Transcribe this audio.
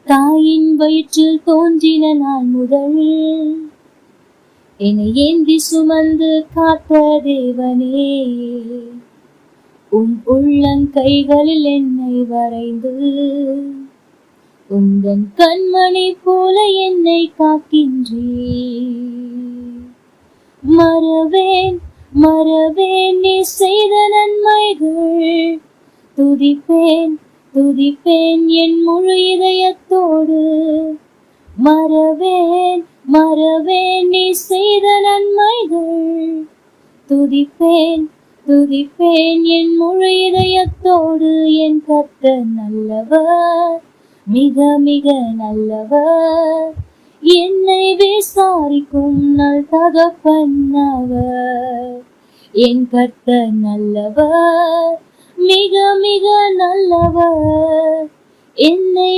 தாயின் வயிற்றில் தோன்றின நாள் முதல் என்னை ஏந்தி சுமந்து காத்த தேவனே, உன் உள்ளங்கைகளில் என்னை வரைந்து உந்தன் கண்மணி போல என்னை காக்கின்றே. மறவேன் மறவேன் நீ செய்த நன்மைகள், துதிப்பேன் துதிப்பேன் என் முழு இதயத்தோடு. மறவேன் மறவேன் நீ செய்த நன்மைகள், துதிப்பேன் துதிப்பேன் என் முழு இதயத்தோடு. என் கர்த்தர் நல்லவர், மிக மிக நல்லவர், என்னை விசாரிக்கும் நல் தகப்பன் அவர். என் கர்த்தர் நல்லவர், மிக மிக நல்லவர், என்னை